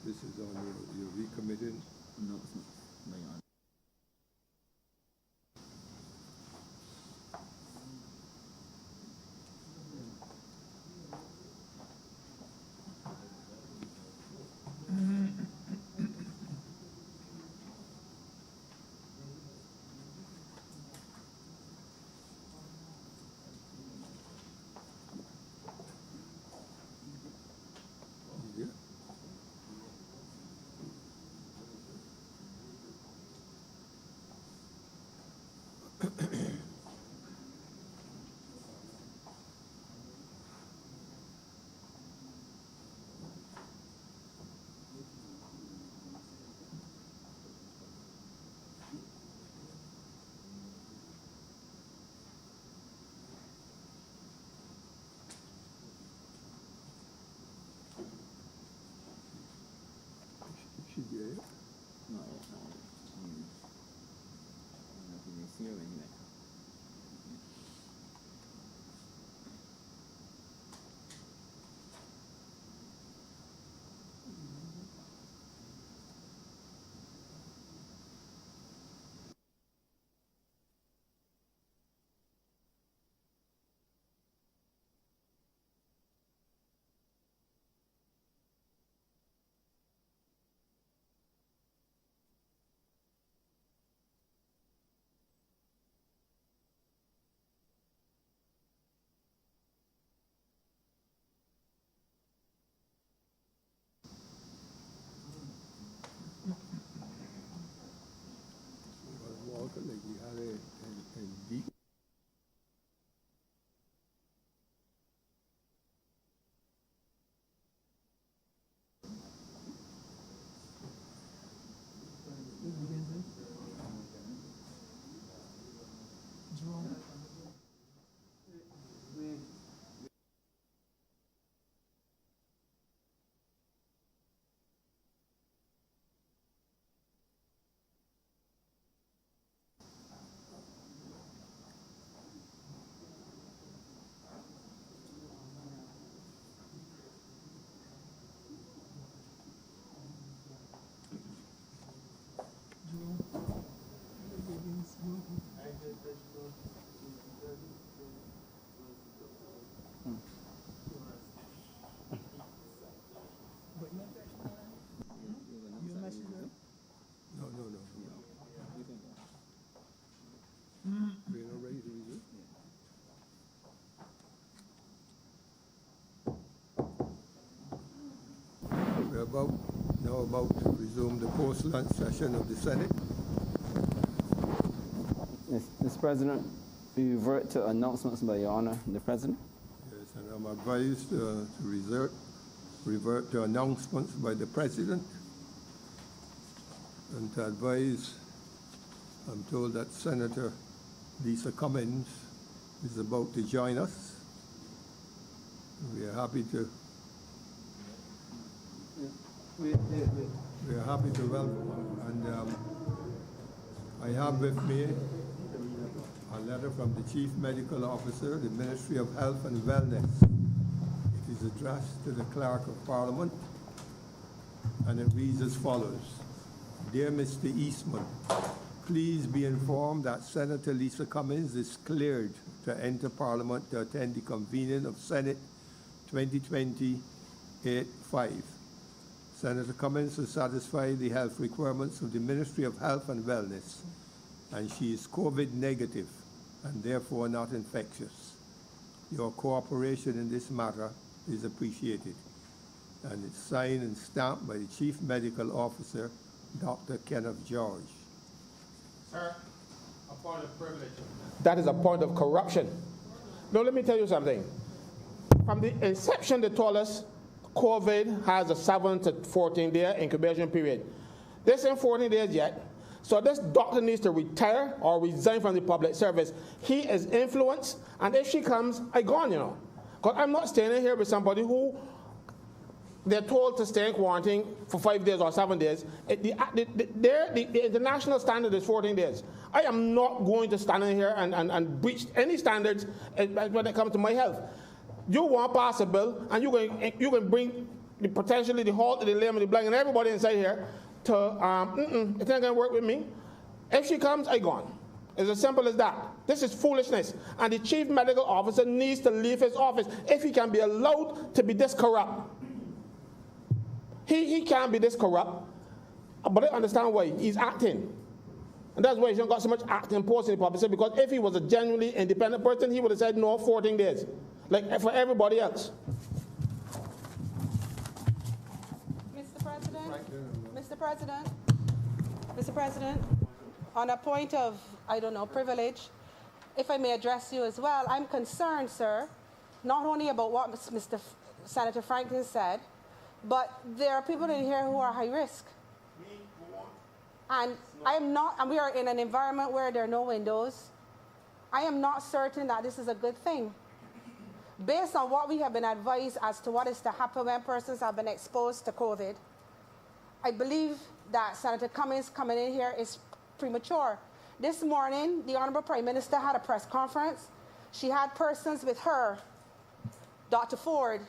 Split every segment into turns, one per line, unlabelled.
This is on your recommitting.
No, it's not. No, Your Honor.
Yeah. Should be it.
No, yeah, no. Nothing is here anyway.
Walker, like we had a deep. No. We're not ready to resume. We're about to resume the post-lunch session of the Senate.
Yes, Mr. President, we revert to announcements by Your Honor, the President.
Yes, and I'm advised to revert to announcements by the President. And to advise, I'm told that Senator Lisa Cummins is about to join us. We are happy to welcome her. And I have with me a letter from the Chief Medical Officer, the Ministry of Health and Wellness. It is addressed to the Clerk of Parliament, and it reads as follows. Dear Mr. Eastman, please be informed that Senator Lisa Cummins is cleared to enter Parliament to attend the convening of Senate 2020-8-5. Senator Cummins has satisfied the health requirements of the Ministry of Health and Wellness, and she is COVID negative and therefore not infectious. Your cooperation in this matter is appreciated. And it's signed and stamped by the Chief Medical Officer, Dr. Kenneth George.
Sir,
point of privilege.
That is a point of corruption. Now, let me tell you something. From the inception, they told us COVID has a 7 to 14-day incubation period. This ain't 14 days yet. So this doctor needs to retire or resign from the public service. He is influenced, and if she comes, I gone, you know. Because I'm not staying in here with somebody who they're told to stay in quarantine for 5 days or 7 days. The international standard is 14 days. I am not going to stand in here and breach any standards when it comes to my health. You want to pass a bill, and you can bring potentially the halt, the lame, the blind, and everybody inside here to, it's not going to work with me. If she comes, I gone. It's as simple as that. This is foolishness. And the chief medical officer needs to leave his office if he can be allowed to be this corrupt. He can't be this corrupt, but I understand why. He's acting. And that's why he's not got so much acting post in the public, because if he was a genuinely independent person, he would have said no 14 days, like for everybody else.
Mr. President, on a point of, privilege, if I may address you as well, I'm concerned, sir, not only about what Senator Franklin said, but there are people in here who are high risk. And we are in an environment where there are no windows. I am not certain that this is a good thing. Based on what we have been advised as to what is to happen when persons have been exposed to COVID, I believe that Senator Cummings coming in here is premature. This morning, the Honorable Prime Minister had a press conference. She had persons with her, Dr. Ford,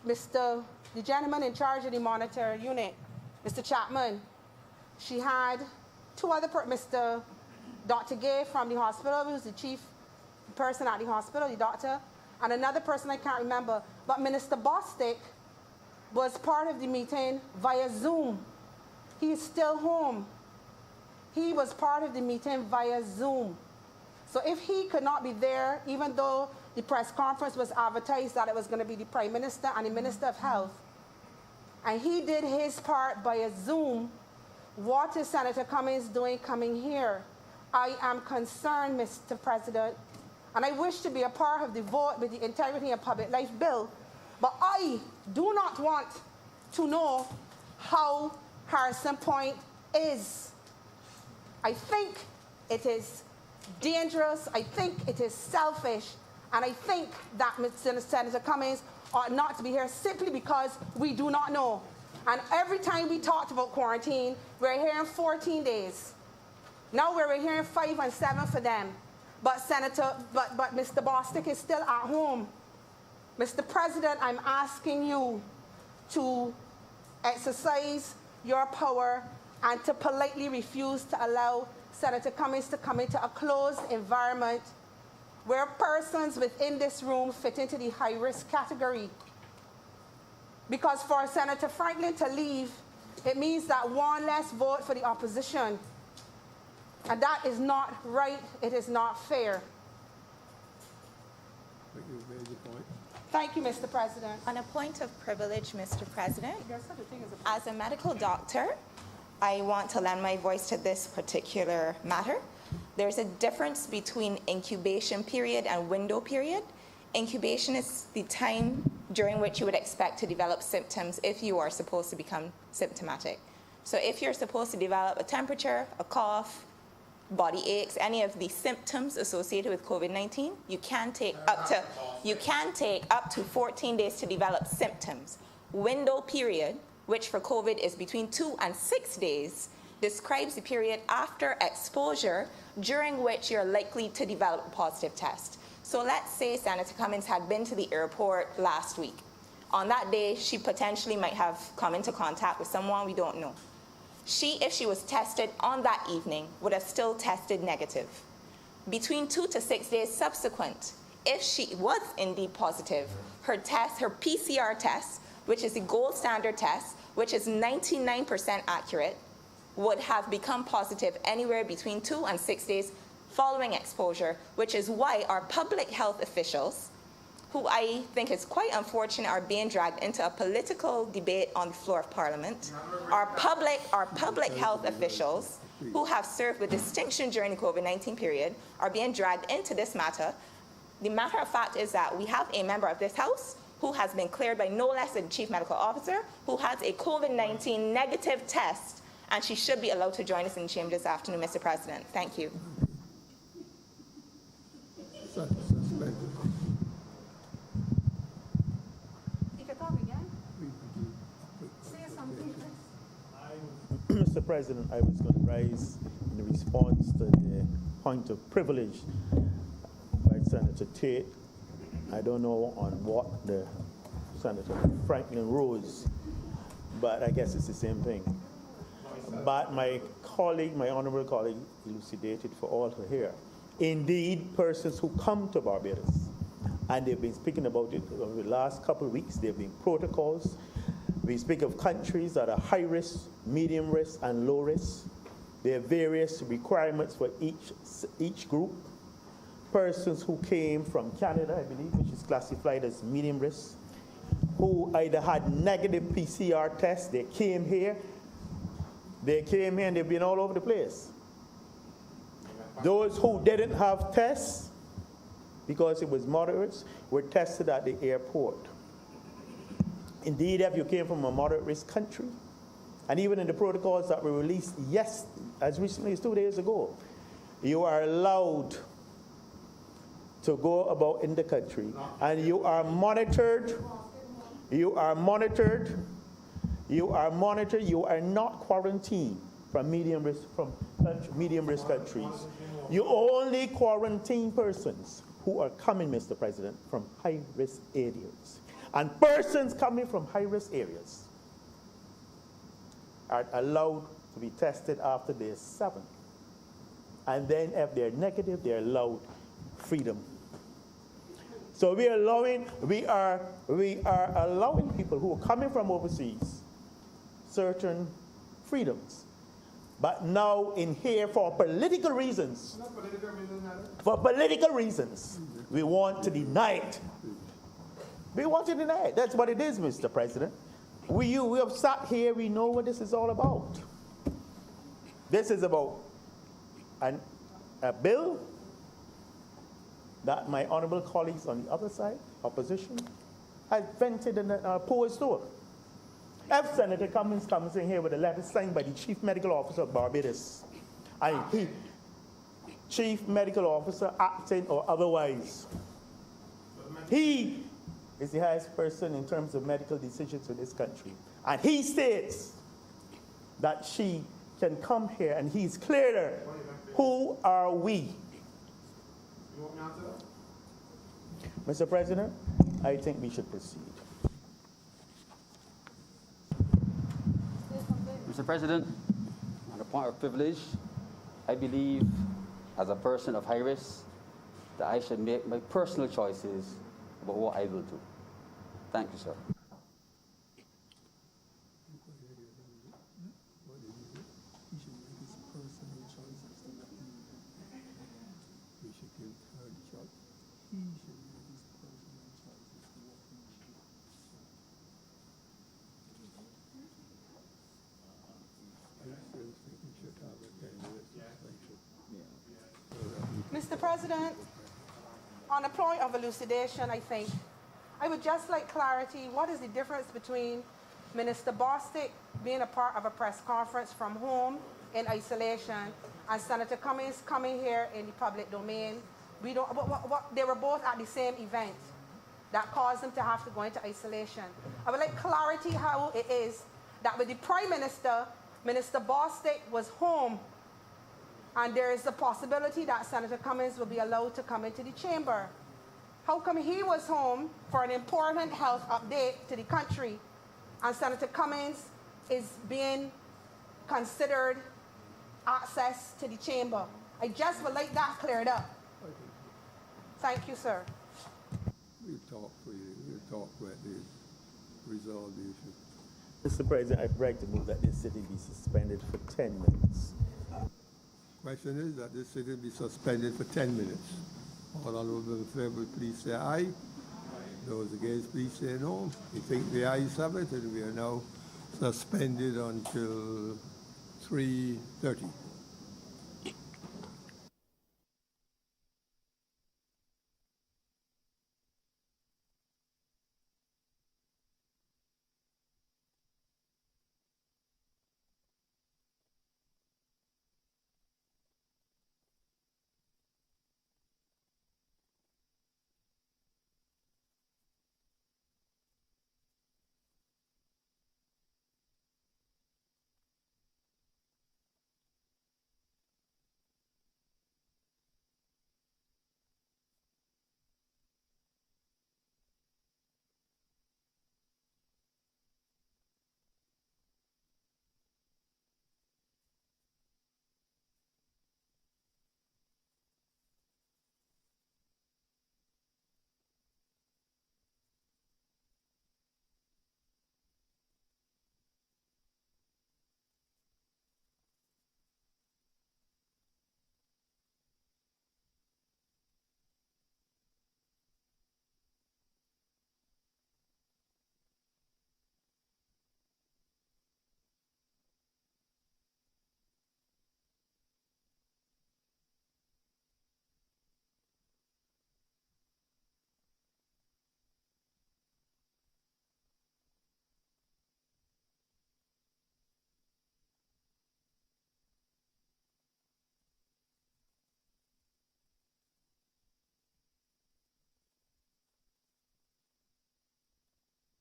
the gentleman in charge of the monitor unit, Mr. Chapman. She had two other, Dr. Gay from the hospital, who's the chief person at the hospital, the doctor, and another person I can't remember. But Minister Bostic was part of the meeting via Zoom. He is still home. He was part of the meeting via Zoom. So if he could not be there, even though the press conference was advertised that it was going to be the Prime Minister and the Minister of Health, and he did his part via Zoom, what is Senator Cummings doing coming here? I am concerned, Mr. President, and I wish to be a part of the vote with the Integrity and Public Life Bill, but I do not want to know how Harrison Point is. I think it is dangerous, I think it is selfish, and I think that Senator Cummings ought not to be here simply because we do not know. And every time we talked about quarantine, we're hearing 14 days. Now we're hearing 5 and 7 for them. But Mr. Bostic is still at home. Mr. President, I'm asking you to exercise your power and to politely refuse to allow Senator Cummings to come into a closed environment where persons within this room fit into the high-risk category. Because for Senator Franklin to leave, it means that one less vote for the opposition. And that is not right. It is not fair. Thank you, Mr. President.
On a point of privilege, Mr. President, as a medical doctor, I want to lend my voice to this particular matter. There's a difference between incubation period and window period. Incubation is the time during which you would expect to develop symptoms if you are supposed to become symptomatic. So if you're supposed to develop a temperature, a cough, body aches, any of the symptoms associated with COVID-19, you can take up to 14 days to develop symptoms. Window period, which for COVID is between 2 and 6 days, describes the period after exposure during which you're likely to develop a positive test. So let's say Senator Cummings had been to the airport last week. On that day, she potentially might have come into contact with someone, we don't know. If she was tested on that evening, would have still tested negative. Between 2 to 6 days subsequent, if she was indeed positive, her PCR test, which is the gold standard test, which is 99% accurate, would have become positive anywhere between 2 and 6 days following exposure, which is why our public health officials, who I think is quite unfortunate, are being dragged into a political debate on the floor of Parliament. Our public health officials who have served with distinction during the COVID-19 period are being dragged into this matter. The matter of fact is that we have a member of this House who has been cleared by no less than the Chief Medical Officer, who has a COVID-19 negative test, and she should be allowed to join us in the chamber this afternoon, Mr. President. Thank you.
Suspended.
You can talk again. Say something.
Mr. President, I was going to rise in response to the point of privilege by Senator Tate. I don't know on what the Senator Franklin rose, but I guess it's the same thing. But my colleague, my honorable colleague, elucidated for all to hear. Indeed, persons who come to Barbados, and they've been speaking about it over the last couple of weeks, there have been protocols. We speak of countries that are high risk, medium risk, and low risk. There are various requirements for each group. Persons who came from Canada, I believe, which is classified as medium risk, who either had negative PCR tests, they came here and they've been all over the place. Those who didn't have tests, because it was moderates, were tested at the airport. Indeed, if you came from a moderate risk country, and even in the protocols that were released as recently as 2 days ago, you are allowed to go about in the country, and you are monitored. You are monitored. You are monitored. You are not quarantined from medium risk countries. You only quarantine persons who are coming, Mr. President, from high risk areas. And persons coming from high risk areas are allowed to be tested after day 7. And then if they're negative, they're allowed freedom. So we are allowing people who are coming from overseas certain freedoms. But now in here for political reasons, we want to deny it. We want to deny it. That's what it is, Mr. President. We have sat here, we know what this is all about. This is about a bill that my honorable colleagues on the other side, opposition, has vented and opposed to. If Senator Cummings comes in here with a letter signed by the Chief Medical Officer of Barbados, and Chief Medical Officer acting or otherwise, he is the highest person in terms of medical decisions in this country. And he states that she can come here and he's cleared her. Who are we? Mr. President, I think we should proceed.
Mr. President, on the point of privilege, I believe as a person of high risk that I should make my personal choices about what I will do. Thank you, sir.
Mr. President, on a point of elucidation, I think, I would just like clarity. What is the difference between Minister Bostic being a part of a press conference from home in isolation and Senator Cummings coming here in the public domain? They were both at the same event that caused them to have to go into isolation. I would like clarity how it is that with the Prime Minister, Minister Bostic was home, and there is a possibility that Senator Cummings will be allowed to come into the chamber. How come he was home for an important health update to the country, and Senator Cummings is being considered access to the chamber? I just would like that cleared up. Thank you, sir.
We'll talk for you. We'll talk where they resolve the issue.
Mr. President, I'd like to move that this sitting be suspended for 10 minutes.
Question is that this sitting be suspended for 10 minutes. All over the favor, please say aye. Those against, please say no. We think the ayes have it, and we are now suspended until 3:30.